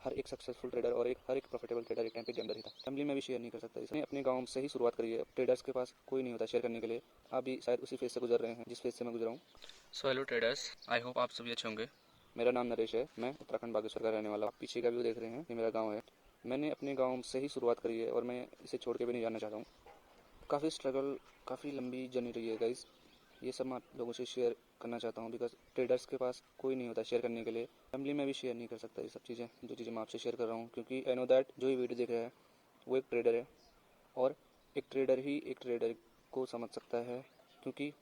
हर एक successful trader और हर एक प्रॉफिटेबल ट्रेडर एक टाइम पे गैम्बलर ही था। फैमिली में भी शेयर नहीं कर सकता। इसने अपने गांव से ही शुरुआत करी है। ट्रेडर्स के पास कोई नहीं होता शेयर करने के लिए। आप भी शायद उसी फेज से गुजर रहे हैं जिस फेज से मैं गुजरा हूँ। So hello traders, I hope आप सभी अच्छे होंगे। मेरा नाम नरेश है, मैं उत्तराखंड बागेश्वर का रहने वाला हूँ। आप पीछे का व्यू देख रहे हैं, ये मेरा गाँव है। मैंने अपने गाँव से ही शुरुआत करी है और मैं इसे छोड़ के भी नहीं जाना चाहता हूँ। काफ़ी स्ट्रगल, काफ़ी लंबी जर्नी रही है गाइस। ये सब मैं आप लोगों से शेयर करना चाहता हूँ बिकॉज ट्रेडर्स के पास कोई नहीं होता शेयर करने के लिए। फैमिली में भी शेयर नहीं कर सकता ये सब चीज़ें, जो चीज़ें मैं आपसे शेयर कर रहा हूँ, क्योंकि आई नो दैट जो ये वीडियो देख रहा है वो एक ट्रेडर है और एक ट्रेडर ही एक ट्रेडर को समझ सकता है। क्योंकि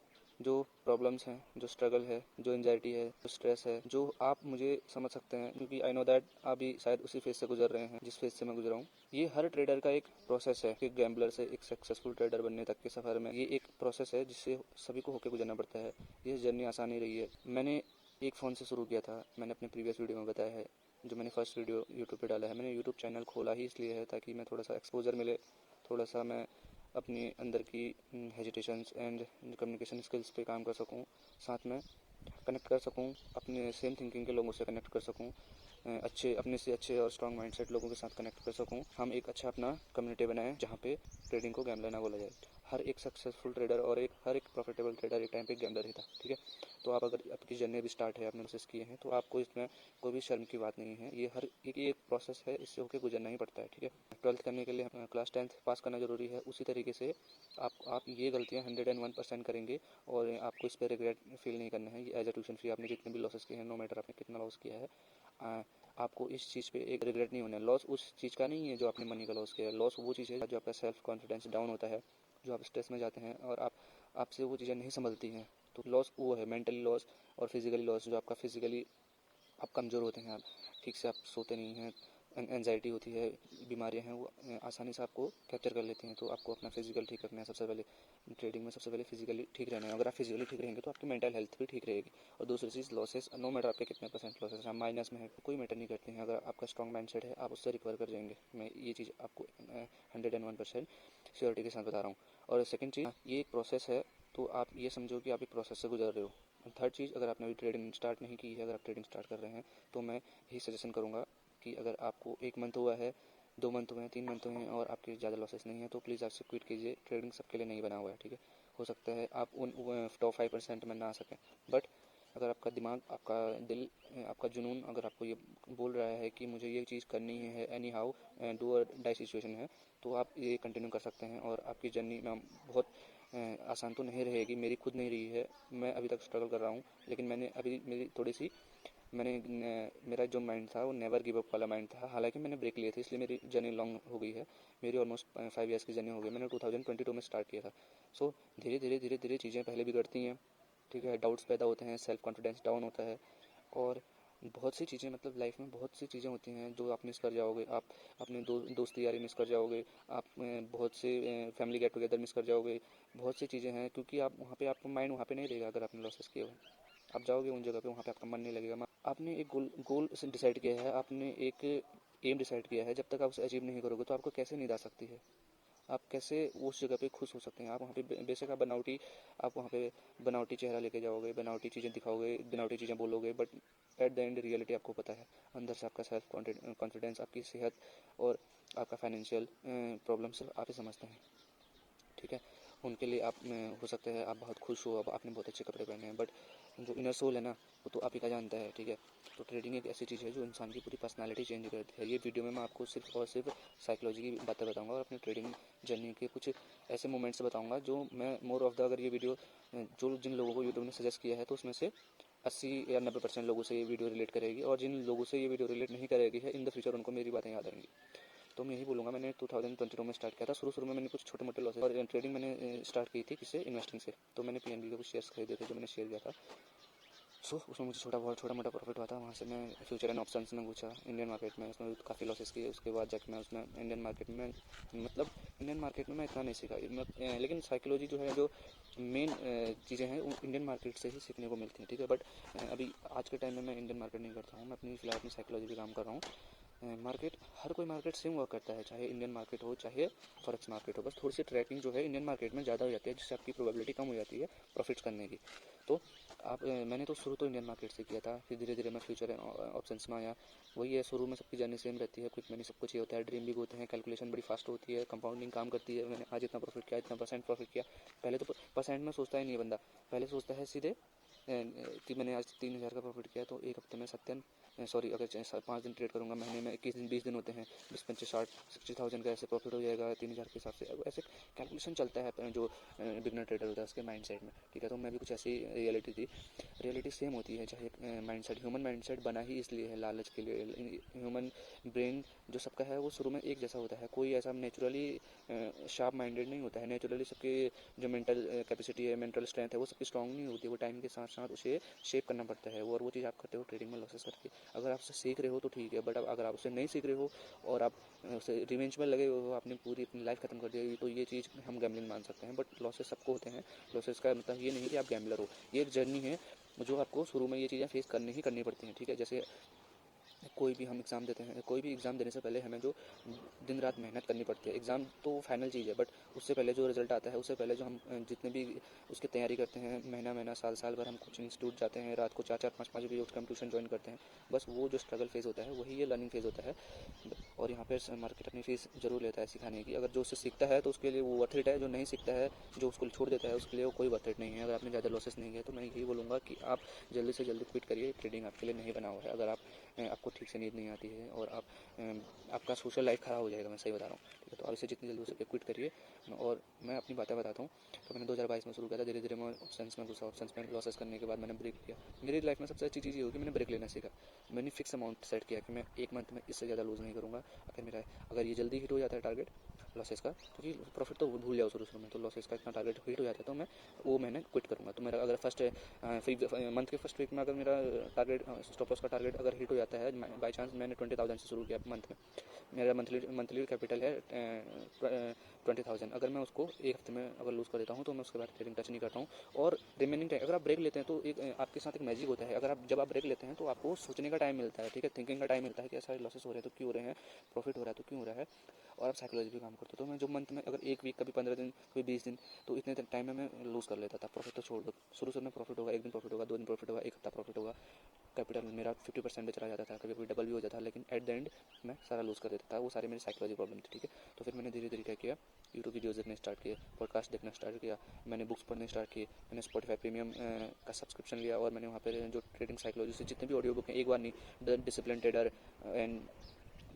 जो प्रॉब्लम्स हैं, जो स्ट्रगल है, जो एंजाइटी है, जो स्ट्रेस है, जो आप मुझे समझ सकते हैं, क्योंकि आई नो दैट आप भी शायद उसी फेज से गुजर रहे हैं जिस फेज से मैं गुजरा हूँ। ये हर ट्रेडर का एक प्रोसेस है। एक गैम्बलर से एक सक्सेसफुल ट्रेडर बनने तक के सफ़र में ये एक प्रोसेस है जिससे सभी को होकर गुजरना पड़ता है। ये जर्नी आसान नहीं रही है। मैंने एक फ़ोन से शुरू किया था, मैंने अपने प्रीवियस वीडियो में बताया है। जो मैंने फर्स्ट वीडियो यूट्यूब पे डाला है, मैंने यूट्यूब चैनल खोला ही इसलिए है ताकि मैं थोड़ा सा एक्सपोजर मिले, थोड़ा सा मैं अपने अंदर की हेजिटेशंस एंड कम्युनिकेशन स्किल्स पे काम कर सकूं, साथ में कनेक्ट कर सकूं, अपने सेम थिंकिंग के लोगों से कनेक्ट कर सकूं, अच्छे अपने से अच्छे और स्ट्रॉन्ग माइंडसेट लोगों के साथ कनेक्ट कर सकूं। हम एक अच्छा अपना कम्युनिटी बनाएं जहां पे ट्रेडिंग को गैम्बलर ना बोला जाए। हर एक सक्सेसफुल ट्रेडर और हर एक प्रॉफिटेबल ट्रेडर एक टाइम पे गैम्बलर ही था, ठीक है। तो आप अगर आपकी जर्नी अभी स्टार्ट है, आपने प्रोसेस किए हैं, तो आपको इसमें कोई भी शर्म की बात नहीं है। ये हर एक प्रोसेस है, इससे होकर गुजरना ही पड़ता है, ठीक है। 12th करने के लिए क्लास 10th पास करना जरूरी है। उसी तरीके से आप ये गलतियाँ 101% करेंगे और आपको इस पर रिग्रेट फील नहीं करना है। ये एज ए ट्यूशन फी आपने जितने भी लॉसेस किए हैं, नो मैटर आपने कितना लॉस किया है, आपको इस चीज़ पे एक रिग्रेट नहीं होना है। लॉस उस चीज़ का नहीं है जो आपने मनी का लॉस किया है। लॉस वो चीज़ है जो आपका सेल्फ कॉन्फिडेंस डाउन होता है, जो आप स्ट्रेस में जाते हैं और आपसे वो चीज़ें नहीं संभलती हैं। तो लॉस वो है, मेंटली लॉस और फिजिकली लॉस। जो आपका फिजिकली आप कमज़ोर होते हैं, आप ठीक से आप सोते नहीं हैं, एंजाइटी होती है, बीमारियां हैं, वो आसानी से आपको कैप्चर कर लेती हैं। तो आपको अपना फिजिकल ठीक रखना है। सबसे पहले ट्रेडिंग में सबसे पहले फिजिकली ठीक रहना है। अगर आप फिजिकली ठीक रहेंगे तो आपकी मेंटल हेल्थ भी ठीक रहेगी। और दूसरी चीज़ लॉसेस, नो मैटर आपके कितने परसेंट लॉसेस, आप माइनस में है कोई मैटर नहीं करते हैं। अगर आपका स्ट्रॉन्ग माइंडसेट है, आप उससे रिकवर कर जाएंगे। मैं ये चीज़ आपको 101% श्योरिटी के साथ बता रहा हूँ। और सेकेंड चीज़, ये एक प्रोसेस है, तो आप ये समझो कि आप एक प्रोसेस से गुजर रहे हो। थर्ड चीज़, अगर आपने अभी ट्रेडिंग स्टार्ट नहीं की है, अगर आप ट्रेडिंग स्टार्ट कर रहे हैं, तो मैं यही सजेशन करूँगा कि अगर आपको 1 मंथ हुआ है, 2 मंथ हुए हैं, 3 मंथ हुए हैं और आपके ज़्यादा लॉसेस नहीं है, तो प्लीज़ आपसे क्विट कीजिए। ट्रेडिंग सबके लिए नहीं बना हुआ है, ठीक है। हो सकता है आप उन टॉप 5% में ना आ सकें, बट अगर आपका दिमाग, आपका दिल, आपका जुनून अगर आपको ये बोल रहा है कि मुझे ये चीज़ करनी है, एनी हाउ डू और डाई सिचुएशन है, तो आप ये कंटिन्यू कर सकते हैं। और आपकी जर्नी में बहुत आसान तो नहीं रहेगी, मेरी खुद नहीं रही है। मैं अभी तक स्ट्रगल कर रहा हूँ, लेकिन मैंने अभी मेरी थोड़ी सी मेरा जो माइंड था वो नेवर गिव अप वाला माइंड था। हालांकि मैंने ब्रेक लिए थे, इसलिए मेरी जर्नी लॉन्ग हो गई है। मेरी ऑलमोस्ट 5 ईयर्स की जर्नी हो गई। मैंने 2022 में स्टार्ट किया था। सो धीरे धीरे धीरे धीरे चीज़ें पहले भी करती हैं, ठीक है। डाउट्स पैदा होते हैं, सेल्फ कॉन्फिडेंस डाउन होता है और बहुत सी चीज़ें, मतलब लाइफ में बहुत सी चीज़ें होती हैं जो आप मिस कर जाओगे। आप अपने दोस्ती यारी मिस कर जाओगे, आप बहुत से फैमिली गेट टुगेदर मिस कर जाओगे। बहुत सी चीज़ें हैं, क्योंकि आप वहाँ पे, आपका माइंड वहाँ पे नहीं रहेगा। अगर आपने लॉसेस किए हुए, आप जाओगे उन जगह पे, वहाँ पे आपका मन नहीं लगेगा। आपने एक गोल डिसाइड किया है, आपने एक एम डिसाइड किया है, जब तक आप उसे अचीव नहीं करोगे तो आपको कैसे नींद आ सकती है? आप कैसे उस जगह पे खुश हो सकते हैं? आप वहाँ पे बेशक आप वहाँ पे बनावटी चेहरा लेके जाओगे, बनावटी चीज़ें दिखाओगे, बनावटी चीज़ें बोलोगे, but at the end reality आपको पता है। अंदर से आपका सेल्फ कॉन्फिडेंस, आपकी सेहत और आपका फाइनेंशियल प्रॉब्लम सब आप ही समझते हैं, ठीक है। उनके लिए आप हो सकता है आप बहुत खुश हो, अब आपने बहुत अच्छे कपड़े पहने हैं, बट जो इनर सोल है ना, वो तो आप ही का जानता है, ठीक है। तो ट्रेडिंग एक ऐसी चीज़ है जो इंसान की पूरी पर्सनालिटी चेंज करती है। ये वीडियो में मैं आपको सिर्फ और सिर्फ साइकोलॉजी की बातें बताऊंगा और अपनी ट्रेडिंग जर्नी के कुछ ऐसे मोमेंट्स बताऊंगा जो मैं मोर ऑफ द, अगर ये वीडियो जो जिन लोगों को यूट्यूब ने सजेस्ट किया है, तो उसमें से 80 या 90% लोगों से ये वीडियो रिलेट करेगी। और जिन लोगों से ये वीडियो रिलेट नहीं करेगी है, इन द फ्यूचर उनको मेरी बातें याद आएंगी। तो मैं यही बोलूँगा, मैंने 2022 में स्टार्ट किया था। शुरू में मैंने कुछ छोटे मोटे लॉसेस, और ट्रेडिंग मैंने स्टार्ट की थी किससे, इन्वेस्टिंग से। तो मैंने पीएनबी के कुछ शेयर्स खरीदे थे जो मैंने शेयर किया था। सो उसमें मुझे छोटा मोटा प्रॉफिट हुआ था। वहाँ से मैं फ्यूचर एंड ऑप्शंस में घुसा इंडियन मार्केट में, उसमें काफ़ी लॉसेस किए। उसके बाद जाकर मैं उसमें इंडियन मार्केट में, मतलब इंडियन मार्केट में मैं इतना नहीं सीखा, लेकिन साइकोलॉजी जो है, जो मेन चीज़ें हैं, वो इंडियन मार्केट से ही सीखने को मिलती हैं, ठीक है। बट अभी आज के टाइम में मैं इंडियन मार्केट नहीं करता हूँ, मैं अपनी फिलहाल अपनी साइकोलॉजी पे काम कर रहा हूँ। मार्केट, हर कोई मार्केट सेम वर्क करता है, चाहे इंडियन मार्केट हो चाहे फॉरेक्स मार्केट हो, बस थोड़ी सी ट्रैकिंग जो है इंडियन मार्केट में ज़्यादा हो जाती है, जिससे आपकी प्रोबेबिलिटी कम हो जाती है प्रॉफिट्स करने की। तो मैंने तो शुरू तो इंडियन मार्केट से किया था, फिर धीरे धीरे मैं फ्यूचर ऑप्शंस में आया। वही है, शुरू में सबकी जर्नी सेम रहती है, क्विक मनी सब कुछ ये होता है, ड्रीम बिग होते हैं, कैलकुलेशन बड़ी फास्ट होती है, कंपाउंडिंग काम करती है। मैंने आज इतना प्रॉफिट किया, इतना परसेंट प्रॉफिट किया। पहले तो परसेंट में सोचता ही नहीं है बंदा, पहले सोचता है सीधे कि मैंने आज 3,000 का प्रॉफिट किया तो एक हफ्ते में सॉरी अगर 5 दिन ट्रेड करूँगा, महीने में 21 दिन 20 दिन होते हैं, 20, 25, 60, 60,000 का ऐसे प्रॉफिट हो जाएगा 3,000 के हिसाब से। ऐसे कैलकुलेशन चलता है जो बिगनर ट्रेडर होता है उसके माइंड सेट में, ठीक है। तो मैं भी कुछ ऐसी रियलिटी थी, रियलिटी सेम होती है। चाहे mind set, human mind set बना ही इसलिए है लालच के लिए। ह्यूमन ब्रेन जो सबका है वो शुरू में एक जैसा होता है, कोई ऐसा नेचुरली शार्प माइंडेड नहीं होता है। नेचुरली सबके जो मेंटल कैपेसिटी है, मेंटल स्ट्रेंथ है, वो सबकी स्ट्रांग नहीं होती, वो टाइम के साथ साथ उसे शेप करना पड़ता है। और वो चीज़ आप करते हो ट्रेडिंग में लॉसेस करके। अगर आप उससे सीख रहे हो तो ठीक है, बट अगर आप उससे नहीं सीख रहे हो और आप उसे रिवेंज में लगे हो, आपने पूरी अपनी लाइफ खत्म कर दी, तो ये चीज़ हम गैम्बलिंग मान सकते हैं। बट लॉसेस सबको होते हैं। लॉसेस का मतलब ये नहीं कि आप गैम्बलर हो, ये एक जर्नी है जो आपको शुरू में ये चीज़ें फेस करनी पड़ती हैं, ठीक है। जैसे कोई भी हम एग्ज़ाम देते हैं, कोई भी एग्ज़ाम देने से पहले हमें जो दिन रात मेहनत करनी पड़ती है, एग्ज़ाम तो फाइनल चीज़ है, बट उससे पहले जो रिज़ल्ट आता है, उससे पहले जो हम जितने भी उसकी तैयारी करते हैं, महीना साल भर हम कोचिंग इंस्टीट्यूट जाते हैं, रात को 4-4, 5-5 बजे उठ के हम ट्यूशन ज्वाइन करते हैं, बस वो जो स्ट्रगल फेज़ होता है वही ये लर्निंग फेज़ होता है। और यहाँ पर मार्केट अपनी फीस ज़रूर लेता है सिखाने की। अगर जो उससे सीखता है तो उसके लिए वो वर्थ इट है, जो नहीं सीखता है, जो उसको छोड़ देता है, उसके लिए वो कोई वर्थ इट नहीं है। अगर आपने ज़्यादा लॉसेस नहीं किया तो मैं यही बोलूँगा कि आप जल्दी से जल्दी क्विट करिए, ट्रेडिंग आपके लिए नहीं बना हुआ है। अगर आपको ठीक से नींद नहीं आती है और आपका सोशल लाइफ ख़राब हो जाएगा, मैं सही बता रहा हूँ, ठीक है। तो आप इसे जितनी जल्दी हो सके क्विट करिए। और मैं अपनी बातें बताता हूँ। तो मैंने 2022 में शुरू किया था, धीरे धीरे मैं ऑप्शंस में घुसा, ऑप्शंस में लॉसेस करने के बाद मैंने ब्रेक किया। मेरी लाइफ में सबसे अच्छी चीज़ ये होगी, मैंने ब्रेक लेना सीखा। मैंने फिक्स अमाउंट सेट किया कि मैं एक मंथ में इससे ज़्यादा लूज़ नहीं करूँगा। अगर ये जल्दी हिट हो जाता है टारगेट लॉसेस का, क्योंकि प्रॉफिट तो भूल जाओ शुरू में, तो लॉसेस का इतना टारगेट हिट हो जाता है तो मैं वो महीने क्विट करूँगा। तो मेरा अगर मंथ के फर्स्ट वीक में अगर मेरा टारगेट स्टॉप लॉस का टारगेट अगर हिट हो जाता है, बाई चांस मैंने 20,000 से शुरू किया मंथ में, मेरा मंथली कैपिटल है 20,000, अगर मैं उसको एक हफ्ते में अगर लूज़ कर देता हूँ तो मैं उसके बाद ट्रेडिंग टच नहीं करता हूँ। और रिमेनिंग टाइम अगर आप ब्रेक लेते हैं तो एक आपके साथ एक मैजिक होता है। जब आप ब्रेक लेते हैं तो आपको सोचने का टाइम मिलता है, ठीक है, थिंकिंग का टाइम मिलता है कि ऐसा लॉसेस हो रहे हैं तो क्यों हो रहे हैं, प्रॉफिट हो रहा है तो क्यों हो रहा है, और आप साइकोलॉजी भी काम करते हो। तो मैं जो मंथ में अगर एक वीक, कभी 15 दिन, कभी 20 दिन, तो इतने टाइम में मैं लूज़ कर लेता था। प्रॉफिट तो छोड़ दो, शुरू में प्रॉफिट होगा, एक दिन प्रॉफिट होगा, 2 दिन प्रॉफिट होगा, एक हफ्ता प्रॉफिट होगा, कैपिटल मेरा 50% पे चला जाता था, कभी कभी डबल भी हो जाता था, लेकिन एट द एंड मैं सारा लूज़ कर देता था। वो सारी मेरी साइकोलॉजी प्रॉब्लम थी, ठीक है। तो फिर मैंने धीरे धीरे क्या किया, यूट्यूब वीडियोज़ देखने स्टार्ट किए, पॉडकास्ट देखना स्टार्ट किया, मैंने बुक्स पढ़ने स्टार्ट किए, मैंने स्पॉटिफाई प्रीमियम का सब्सक्रिप्शन लिया, और मैंने वहाँ पर जो ट्रेडिंग साइकोलॉजी से जितने भी ऑडियो बुक हैं, एक बार नहीं, the discipline trader and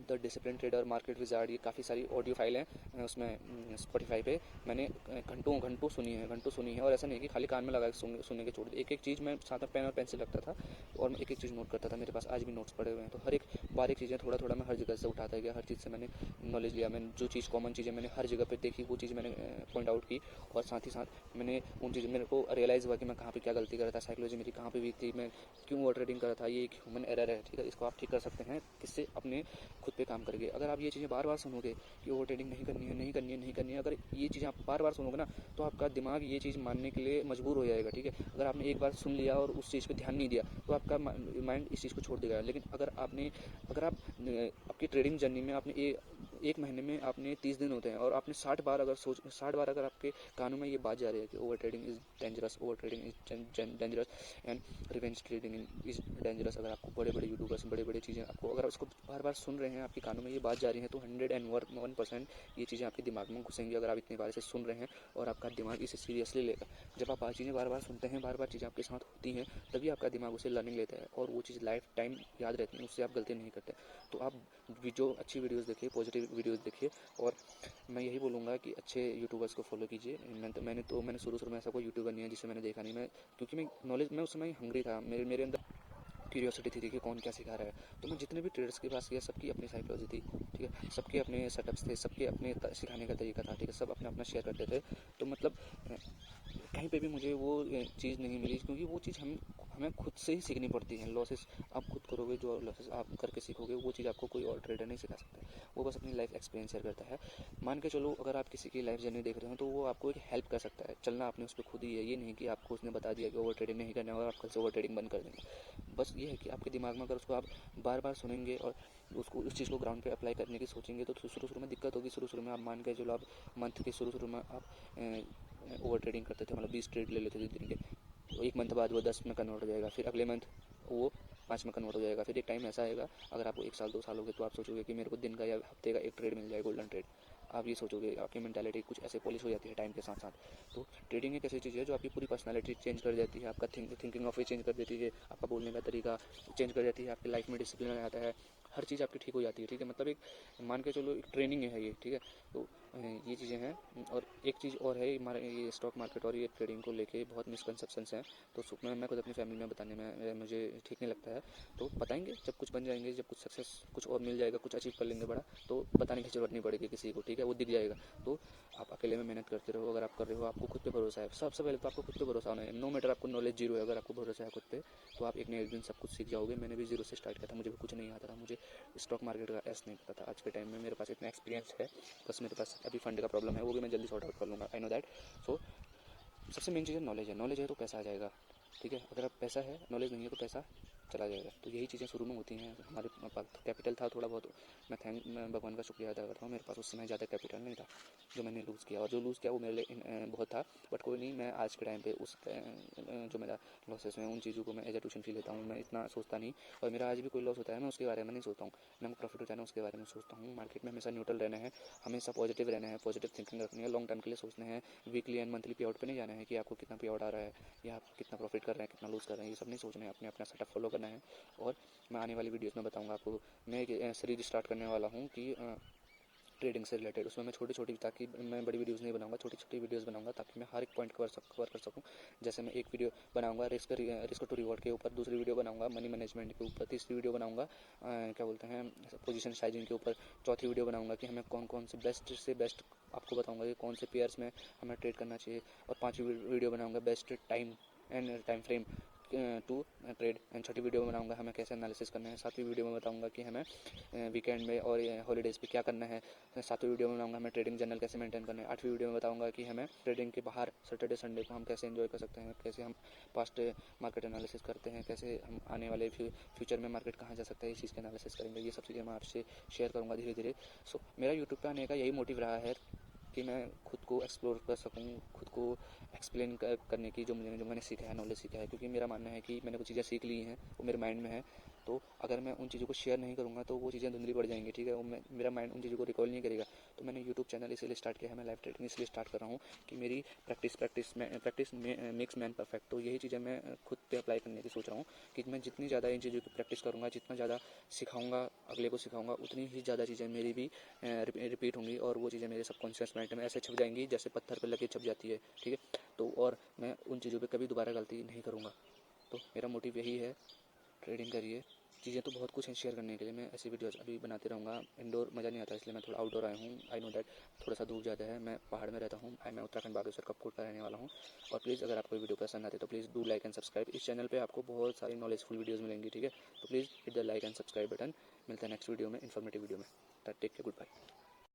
the discipline trader, market wizard, ये काफ़ी सारी ऑडियो फाइल हैं उसमें स्पॉटिफाई पे। मैंने घंटों सुनी है। और ऐसा नहीं कि खाली कान में लगा के सुनने के छोड़ दी, एक एक चीज़ मैं साथ में पेन और पेंसिल रखता था और मैं एक एक चीज़ नोट करता था। मेरे पास आज भी नोट्स पड़े हुए हैं। तो हर एक बारीक चीज़ें थोड़ा थोड़ा मैं हर जगह से उठाता गया, हर चीज़ से मैंने नॉलेज लिया। मैंने जो चीज़ कॉमन चीज़ें मैंने हर जगह पर देखी, वो चीज़ मैंने पॉइंट आउट की, और साथ ही साथ मैंने उन चीज़ें, मेरे को रियलाइज़ हुआ कि मैं कहाँ पे क्या गलती कर रहा था, साइकोलॉजी मेरी कहाँ पे वीक थी, मैं क्यों ओवर ट्रेडिंग कर रहा था। ये एक ह्यूमन एरर है, ठीक है, इसको आप ठीक कर सकते हैं किससे, अपने खुद पे काम करके। अगर आप ये चीज़ें बार बार सुनोगे कि ओवर ट्रेडिंग नहीं करनी है, नहीं करनी है, नहीं करनी है, अगर ये चीज़ें आप बार बार सुनोगे ना, तो आपका दिमाग ये चीज़ मानने के लिए मजबूर हो जाएगा, ठीक है। अगर आपने एक बार सुन लिया और उस चीज़ पे ध्यान नहीं दिया तो आपका माइंड इस चीज़ को छोड़ देगा। लेकिन अगर आप आपकी ट्रेडिंग जर्नी में आपने एक महीने में आपने 30 दिन होते हैं और आपने 60 बार अगर आपके कानों में ये बात जा रही है कि over trading is dangerous, over trading is dangerous and revenge trading is dangerous, अगर आपको बड़े बड़े यूट्यूबर्स, बड़े बड़े चीज़ें आपको अगर उसको बार बार सुन रहे हैं, आपके कानों में ये बात जा रही है, तो 101% ये चीज़ें आपके दिमाग में घुसेंगी। अगर आप इतनी बार इसे सुन रहे हैं और आपका दिमाग इसे सीरियसली लेगा, जब आप चीज़ें बार बार सुनते हैं, बार बार चीज़ें आपके साथ होती हैं, तभी आपका दिमाग उसे लर्निंग लेता है और वो चीज़ लाइफ टाइम याद रहती है, उससे आप गलती नहीं करते। तो आप जो अच्छी वीडियोज़ देखिए, पॉजिटिव वीडियोज़ देखिए, और मैं यही बोलूँगा कि अच्छे यूट्यूबर्स को फॉलो कीजिए। मैंने शुरू में ऐसा कोई यूट्यूबर नहीं है जिसे मैंने देखा नहीं, क्योंकि मैं उस समय हंग्री था, मेरे अंदर क्यूरियोसिटी थी कि कौन क्या सिखा रहा है। तो मैं जितने भी ट्रेडर्स के पास गया, सबकी अपनी साइकोलॉजी थी, ठीक है, सबके अपने सेटअप्स थे, सबके अपने सिखाने का तरीका था, ठीक है, सब अपना अपना शेयर करते थे। तो मतलब कहीं पे भी मुझे वो चीज़ नहीं मिली, क्योंकि वो चीज़ हमें खुद से ही सीखनी पड़ती है। लॉसेस आप खुद करोगे, जो लॉसेस आप करके सीखोगे, वो चीज़ आपको कोई और ट्रेडर नहीं सिखा सकता, वो बस अपनी लाइफ एक्सपीरियंस शेयर करता है। मान के चलो, अगर आप किसी की लाइफ जर्नी देख रहे हो तो वो आपको एक हेल्प कर सकता है, चलना आपने उस पर खुद ही है। ये नहीं कि आपको उसने बता दिया कि ओवर ट्रेडिंग नहीं करना है और आप कल से ओवर ट्रेडिंग बंद कर देंगे। बस ये है कि आपके दिमाग में अगर उसको आप बार बार सुनेंगे और उसको उस चीज़ को ग्राउंड पे अप्लाई करने की सोचेंगे तो शुरू में दिक्कत होगी। शुरू में आप मान के चलो, आप मंथ के शुरू में आप ओवर ट्रेडिंग करते थे, मतलब 20 ट्रेड ले लेते थे दिन के, तो एक मंथ बाद वो 10 में कन्वर्ट हो जाएगा, फिर अगले मंथ वो 5 में कन्वर्ट हो जाएगा। फिर एक टाइम ऐसा आएगा, अगर आपको 1 साल 2 साल हो गए, तो आप सोचोगे कि मेरे को दिन का या हफ्ते का एक ट्रेड मिल जाए, गोल्डन ट्रेड। आप ये सोचोगे, आपकी मेंटालिटी कुछ ऐसे पॉलिश हो जाती है टाइम के साथ साथ। तो ट्रेडिंग एक ऐसी चीज़ है जो आपकी पूरी पर्सनालिटी चेंज कर देती है, आपका थिंकिंग ऑफ वे चेंज कर देती है, आपका बोलने का तरीका चेंज कर देती है, आपकी लाइफ में डिसिप्लिन आ जाता है, हर चीज़ आपकी ठीक हो जाती है, ठीक है। मतलब एक मान के चलो एक ट्रेनिंग है ये, ठीक है। तो ये चीज़ें हैं। और एक चीज़ और है, हमारे ये स्टॉक मार्केट और ये ट्रेडिंग को लेके बहुत मिसकंसेप्शंस हैं। तो मैं खुद अपनी फैमिली में बताने में मुझे ठीक नहीं लगता है। तो बताएंगे जब कुछ बन जाएंगे, जब कुछ सक्सेस कुछ और मिल जाएगा, कुछ अचीव कर लेंगे बड़ा, तो बताने की जरूरत नहीं पड़ेगी किसी को, ठीक है, वो दिख जाएगा। तो आप अकेले में मेहनत करते रहो, अगर आप कर रहे हो, आपको खुद पे भरोसा है। सबसे पहले तो आपको खुद पे भरोसा होना है। नो मैटर आपको नॉलेज जीरो है, अगर आपको भरोसा है खुद पे, तो आप एक न एक दिन सब कुछ सीख जाओगे। मैंने भी जीरो से स्टार्ट किया था, मुझे भी कुछ नहीं आता था, मुझे स्टॉक मार्केट का एस नहीं पता था। आज के टाइम में मेरे पास इतना एक्सपीरियंस है, बस मेरे पास अभी फंड का प्रॉब्लम है, वो भी मैं जल्दी सॉर्ट आउट कर लूँगा, आई नो दैट। सो सबसे मेन चीज़ है नॉलेज है। नॉलेज है तो पैसा आ जाएगा, ठीक है। अगर आप पैसा है, नॉलेज नहीं है तो पैसा चला जाएगा। तो यही चीज़ें शुरू में होती हैं। हमारे पास कैपिटल था थोड़ा बहुत, मैं भगवान का शुक्रिया अदा करता हूँ, मेरे पास उस समय ज़्यादा कैपिटल नहीं था जो मैंने लूज़ किया, और जो लूज़ किया वो मेरे लिए बहुत था। बट कोई नहीं, मैं आज के टाइम पे उस जो मेरा लॉसेस हैं, उन चीज़ों को मैं एज ए ट्यूशन फी लेता हूँ, मैं इतना सोचता नहीं। और मेरा आज भी कोई लॉस होता है, मैं उसके बारे में नहीं सोचता हूँ, ना प्रॉफिट होता है ना उसके बारे में सोचता हूँ। मार्केट में हमेशा न्यूट्रल रहना है, हमेशा पॉजिटिव रहना है, पॉजिटिव थिंकिंग रखनी है, लॉन्ग टर्म के लिए सोचना है। वीकली एंड मंथली पे आउट पे नहीं जाना है कि आपको कितना पे आउट आ रहा है, या आप कितना प्रॉफिट कर रहे हैं, कितना लूज़ कर रहे हैं, ये सब नहीं सोचना है। अपने अपना सेटअप फॉलो करना है। और मैं आने वाली वीडियोस में बताऊंगा आपको। मैं एक सीरीज स्टार्ट करने वाला हूँ कि ट्रेडिंग से रिलेटेड, उसमें मैं छोटी छोटी, ताकि मैं बड़ी वीडियोस नहीं बनाऊंगा, छोटी छोटी वीडियोस बनाऊंगा ताकि मैं हर एक पॉइंट कवर कर सकूं। जैसे मैं एक वीडियो बनाऊंगा रिस्क टू रिवॉर्ड के ऊपर, दूसरी वीडियो बनाऊंगा मनी मैनेजमेंट के ऊपर, तीसरी वीडियो बनाऊंगा क्या बोलते हैं पोजीशन साइजिंग के ऊपर, चौथी वीडियो बनाऊंगा कि हमें कौन कौन से बेस्ट आपको बताऊंगा कि कौन से पेयर्स में हमें ट्रेड करना चाहिए, और पाँचवीं वीडियो बनाऊंगा best time frame to trade, and छठी वीडियो में बनाऊंगा हमें कैसे एनालिसिस करना है। सातवीं वीडियो में बताऊंगा कि हमें वीकेंड में और हॉलीडेज़ पे क्या करना है। सातवीं वीडियो में बताऊंगा हमें ट्रेडिंग जर्नल कैसे मेंटेन करना है। आठवीं वीडियो में बताऊंगा कि हमें ट्रेडिंग के बाहर सैटरडे संडे को हम कैसे एंजॉय कर सकते हैं, कैसे हम पास्ट मार्केट एनालिसिस करते हैं, कैसे हम आने वाले फ्यूचर में मार्केट कहाँ जा सकता है, इस चीज़ के एनालिसिस करेंगे। ये सब चीज़ें मैं आपसे शेयर करूँगा धीरे धीरे। सो मेरा यूट्यूब पर आने का यही मोटिव रहा है कि मैं खुद को एक्सप्लोर कर सकूं, खुद को एक्सप्लेन करने की जो मैंने सीखा है, नॉलेज सीखा है। क्योंकि मेरा मानना है कि मैंने कुछ चीज़ें सीख ली हैं, वो मेरे माइंड में है, तो अगर मैं उन चीज़ों को शेयर नहीं करूँगा तो वो चीज़ें धुंधली पड़ जाएंगी, ठीक है। वो मेरा माइंड उन चीज़ों को रिकॉल नहीं करेगा। तो मैंने यूट्यूब चैनल इसलिए स्टार्ट किया है, मैं लाइव ट्रेडिंग इसलिए स्टार्ट कर रहा हूँ कि मेरी प्रैक्टिस मेक्स मैन परफेक्ट। तो यही चीज़ें मैं खुद पे अप्लाई करने की सोच रहा हूँ कि मैं जितनी ज़्यादा इन चीज़ों की प्रैक्टिस करूँगा, जितना ज़्यादा सिखाऊंगा, अगले को सिखाऊंगा, उतनी ही ज़्यादा चीज़ें मेरी भी रिपीट होंगी, और वो चीज़ें मेरे सबकॉन्शियस माइंड में ऐसे छप जाएंगी जैसे पत्थर पर लगे छप जाती है, ठीक है। तो और मैं उन चीज़ों पे कभी दोबारा गलती नहीं करूँगा। तो मेरा मोटिव यही है, ट्रेडिंग करिए। चीज़ें तो बहुत कुछ हैं शेयर करने के लिए, मैं ऐसी वीडियोस अभी बनाते रहूँगा। इंडोर मज़ा नहीं आता, इसलिए मैं थोड़ा आउटडोर आया हूँ। आई नो दैट थोड़ा सा दूर ज़्यादा है, मैं पहाड़ में रहता हूँ। मैं उत्तराखंड बागेश्वर कपकोट का रहने वाला हूँ। और प्लीज़ अगर आपको वीडियो पसंद आती है तो please do like and subscribe. इस चैनल पे आपको बहुत सारी नॉलेजफुल वीडियोज़ मिलेंगी, ठीक है। तो please hit the like and subscribe button. मिलता है नेक्स्ट वीडियो में, इन्फॉर्मेटिव वीडियो में। Take care, good bye.